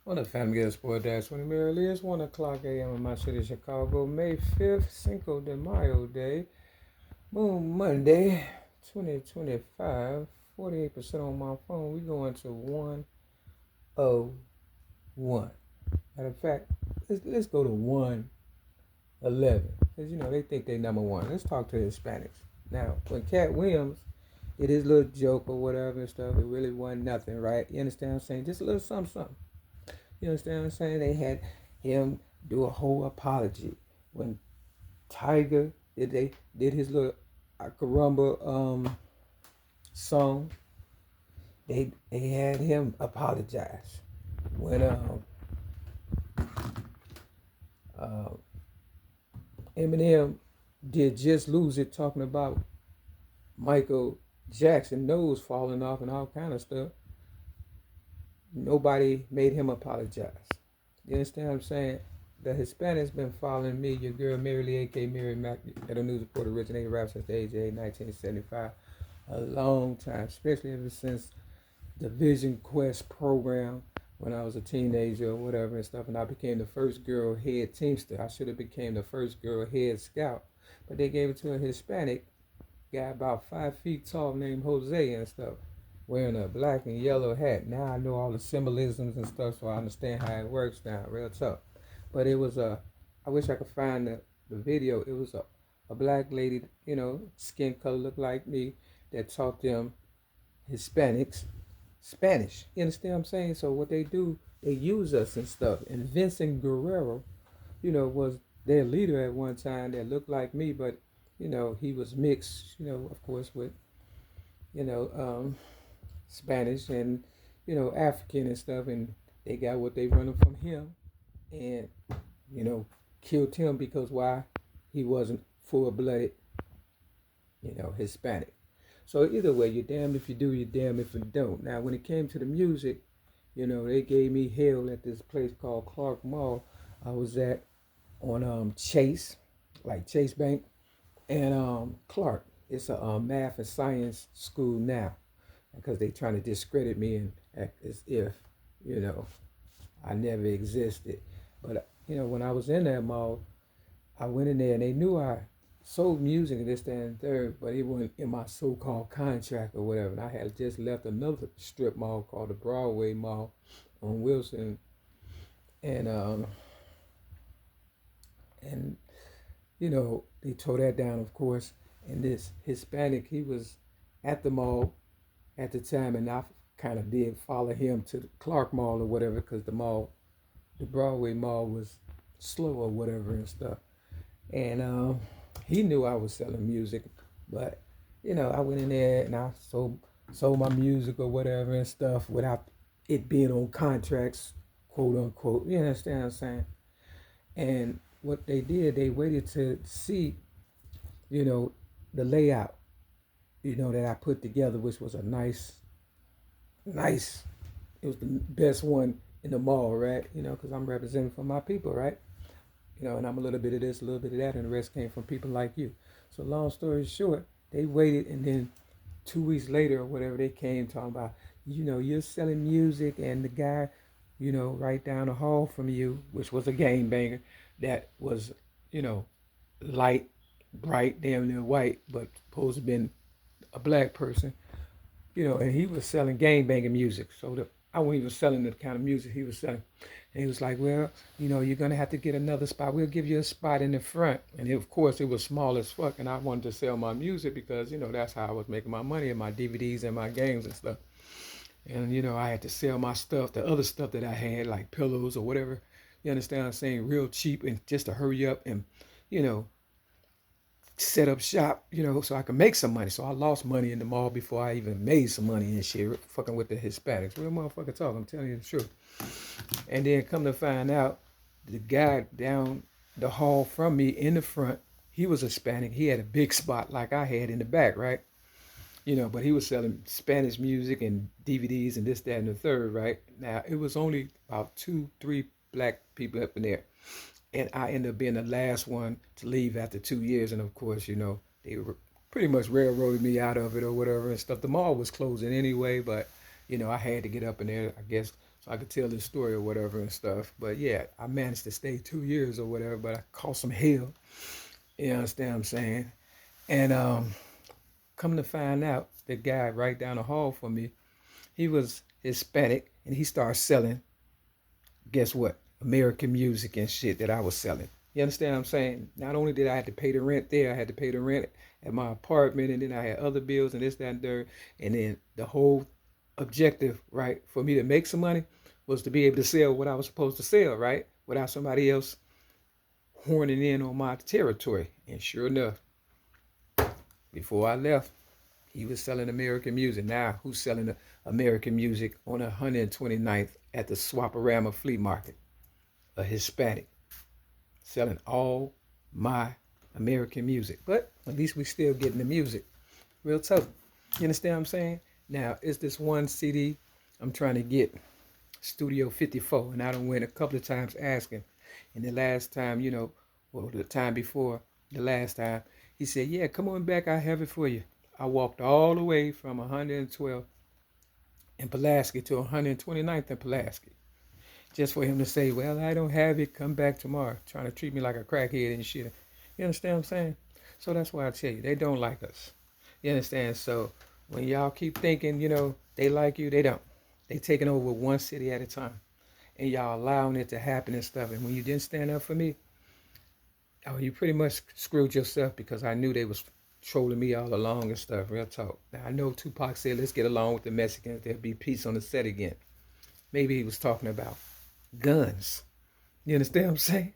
On the family of Sport Dash 20 Merrily, it's 1 o'clock a.m. in my city, Chicago, May 5th, Cinco de Mayo Day, Moon Monday, 2025, 48% on my phone. We going to 101. Matter of fact, let's go to 111. Because, they think they number one. Let's talk to the Hispanics. Now, when Cat Williams did his little joke or whatever and stuff, it really wasn't nothing, right? You understand what I'm saying? Just a little something, something. You understand what I'm saying? They had him do a whole apology when Tiger did his little Caramba song. They had him apologize when uh, Eminem did Just Lose It, talking about Michael Jackson nose falling off and all kind of stuff. Nobody made him apologize. You understand what I'm saying? The Hispanics been following me, your girl Mary Lee, a.k.a. Mary Mac, at the news report originated rap since the age of 8, 1975. A long time, especially ever since the Vision Quest program when I was a teenager or whatever and stuff, and I became the first girl head teamster. I should have became the first girl head scout, but they gave it to a Hispanic guy about 5 feet tall named Jose and stuff, wearing a black and yellow hat. Now I know all the symbolisms and stuff, so I understand how it works now, real tough. But it was I wish I could find the video. It was a black lady, skin color looked like me, that taught them Hispanics Spanish. You understand what I'm saying? So what they do, they use us and stuff. And Vincent Guerrero, was their leader at one time that looked like me, but he was mixed, of course, with, you know, um, Spanish and, African and stuff. And they got what they running from him and, you know, killed him because why? He wasn't full blooded, Hispanic. So either way, you're damned if you do, you're damned if you don't. Now, when it came to the music, they gave me hell at this place called Clark Mall. I was at on Chase, like Chase Bank, and Clark. It's a math and science school now because they trying to discredit me and act as if, you know, I never existed. But when I was in that mall, I went in there and they knew I sold music and this, that, and third, but it wasn't in my so-called contract or whatever. And I had just left another strip mall called the Broadway Mall on Wilson, and and they tore that down, of course. And this Hispanic, he was at the mall at the time, and I kind of did follow him to the Clark Mall or whatever, because the Broadway Mall was slow or whatever and stuff. And he knew I was selling music, but I went in there and I sold my music or whatever and stuff without it being on contracts, quote unquote. You understand what I'm saying? And what they did, they waited to see, you know, the layout, that I put together, which was a nice. It was the best one in the mall, right? Because I'm representing for my people, right? And I'm a little bit of this, a little bit of that, and the rest came from people like you. So long story short, they waited, and then 2 weeks later or whatever, they came talking about, you're selling music, and the guy, right down the hall from you, which was a game banger, that was, you know, light, bright, damn near white, but supposed to have been a black person, and he was selling game banging music. So I wasn't even selling the kind of music he was selling. And he was like, well, you're going to have to get another spot. We'll give you a spot in the front. And of course, it was small as fuck. And I wanted to sell my music because, that's how I was making my money and my DVDs and my games and stuff. And, I had to sell my stuff, the other stuff that I had, like pillows or whatever. You understand what I'm saying? Real cheap, and just to hurry up and, you know, set up shop, so I could make some money. So I lost money in the mall before I even made some money and shit, fucking with the Hispanics. Real motherfucker talk, I'm telling you the truth. And then come to find out, the guy down the hall from me in the front, he was Hispanic. He had a big spot like I had in the back, right? But he was selling Spanish music and DVDs and this, that, and the third, right? Now, it was only about 2, 3 black people up in there. And I ended up being the last one to leave after 2 years. And of course, they were pretty much railroaded me out of it or whatever and stuff. The mall was closing anyway, but, I had to get up in there, I guess, so I could tell this story or whatever and stuff. But yeah, I managed to stay 2 years or whatever, but I caught some hell. You understand what I'm saying? And come to find out, the guy right down the hall from me, he was Hispanic, and he started selling, guess what? American music and shit that I was selling. You understand what I'm saying? Not only did I have to pay the rent there, I had to pay the rent at my apartment, and then I had other bills and this, that, and there. And then the whole objective, right, for me to make some money was to be able to sell what I was supposed to sell, right? Without somebody else horning in on my territory. And sure enough, before I left, he was selling American music. Now, who's selling American music on 129th at the Swaparama Flea Market? A Hispanic selling all my American music. But at least we still getting the music. Real tough. You understand what I'm saying? Now, it's this one CD I'm trying to get, Studio 54, and I done went a couple of times asking. And the last time, or the time before the last time, he said, yeah, come on back, I have it for you. I walked all the way from 112 in Pulaski to 129th in Pulaski, just for him to say, well, I don't have it, come back tomorrow, trying to treat me like a crackhead and shit. You understand what I'm saying? So that's why I tell you, they don't like us. You understand? So when y'all keep thinking, they like you, they don't. They taking over one city at a time. And y'all allowing it to happen and stuff. And when you didn't stand up for me, oh, you pretty much screwed yourself, because I knew they was trolling me all along and stuff. Real talk. Now, I know Tupac said, let's get along with the Mexicans. There'll be peace on the set again. Maybe he was talking about guns. You understand what I'm saying?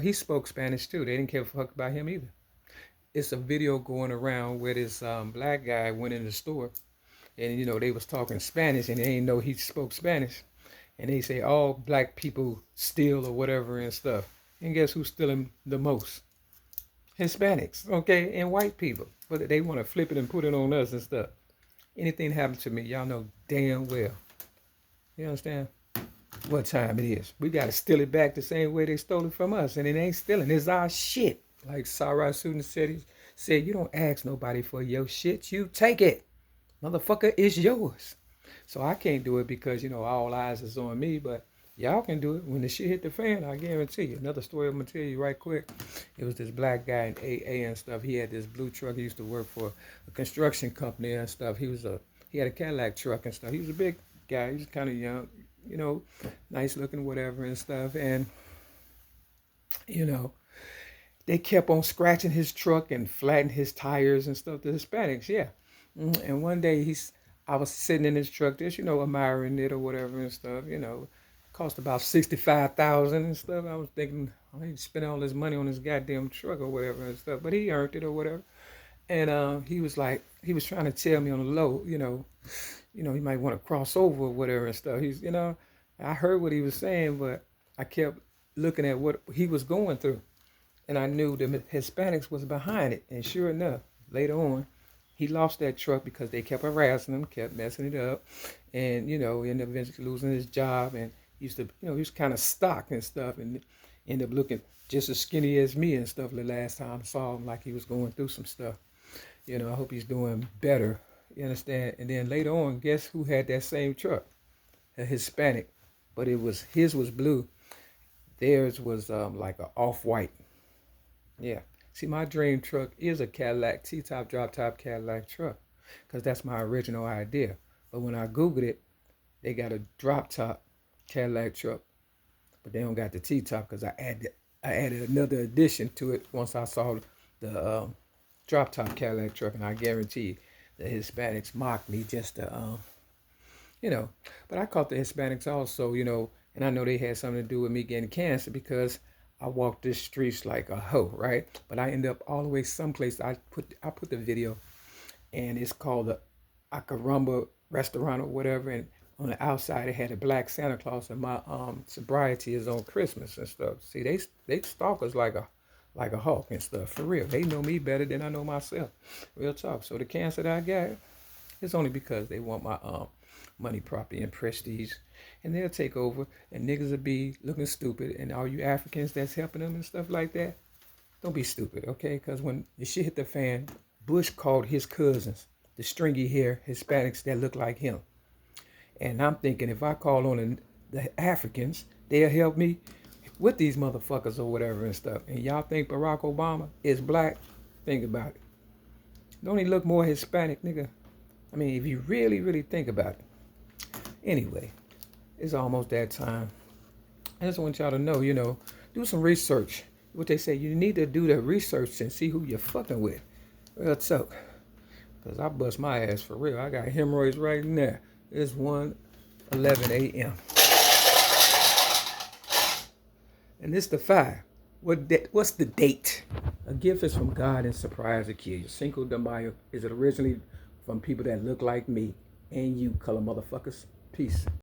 He spoke Spanish too. They didn't care a fuck about him either. It's a video going around where this black guy went in the store, and they was talking Spanish, and they didn't know he spoke Spanish. And they say all black people steal or whatever and stuff. And guess who's stealing the most? Hispanics, okay, and white people. But they want to flip it and put it on us and stuff. Anything happened to me, y'all know damn well. You understand what time it is? We got to steal it back the same way they stole it from us. And it ain't stealing. It's our shit. Like Sarah Suden said, you don't ask nobody for your shit. You take it. Motherfucker, it's yours. So I can't do it because, all eyes is on me. But y'all can do it. When the shit hit the fan, I guarantee you. Another story I'm going to tell you right quick. It was this black guy in AA and stuff. He had this blue truck. He used to work for a construction company and stuff. He had a Cadillac truck and stuff. He was a big guy. He was kind of young, nice looking, whatever and stuff. And, they kept on scratching his truck and flattening his tires and stuff. The Hispanics, yeah. And one day I was sitting in his truck, just, admiring it or whatever and stuff, cost about $65,000 and stuff. I was thinking, he spent all this money on his goddamn truck or whatever and stuff, but he earned it or whatever. And he was trying to tell me on the low, he might want to cross over or whatever and stuff. I heard what he was saying, but I kept looking at what he was going through. And I knew the Hispanics was behind it. And sure enough, later on, he lost that truck because they kept harassing him, kept messing it up. And, he ended up eventually losing his job. And he was kind of stocked and stuff, and ended up looking just as skinny as me and stuff the last time I saw him, like he was going through some stuff. I hope he's doing better. You understand? And then later on, guess who had that same truck? A Hispanic. But his was blue. Theirs was like an off-white. Yeah. See, my dream truck is a Cadillac, T-top, drop-top Cadillac truck, because that's my original idea. But when I Googled it, they got a drop-top Cadillac truck, but they don't got the T-top, because I added another addition to it once I saw the drop-top Cadillac truck, and I guarantee the Hispanics mocked me just to, But I caught the Hispanics also, and I know they had something to do with me getting cancer, because I walked the streets like a hoe, right? But I end up all the way someplace. I put the video, and it's called the Acaramba restaurant or whatever. And on the outside, it had a black Santa Claus, and my sobriety is on Christmas and stuff. See, they stalk us like a hawk and stuff, for real. They know me better than I know myself. Real talk. So the cancer that I got, it's only because they want my money, property, and prestige. And they'll take over, and niggas will be looking stupid. And all you Africans that's helping them and stuff like that, don't be stupid, okay? Because when the shit hit the fan, Bush called his cousins, the stringy hair Hispanics that look like him. And I'm thinking if I call on the Africans, they'll help me with these motherfuckers or whatever and stuff. And y'all think Barack Obama is black? Think about it. Don't he look more Hispanic, nigga? I mean, if you really, really think about it. Anyway, it's almost that time. I just want y'all to know, do some research. What they say, you need to do the research and see who you're fucking with. Well, so, because I bust my ass for real. I got hemorrhoids right in there. It's 1:11 a.m. And this the 5. What's the date? A gift is from God and surprise a kid. Cinco de Mayo is it originally from people that look like me and you color motherfuckers. Peace.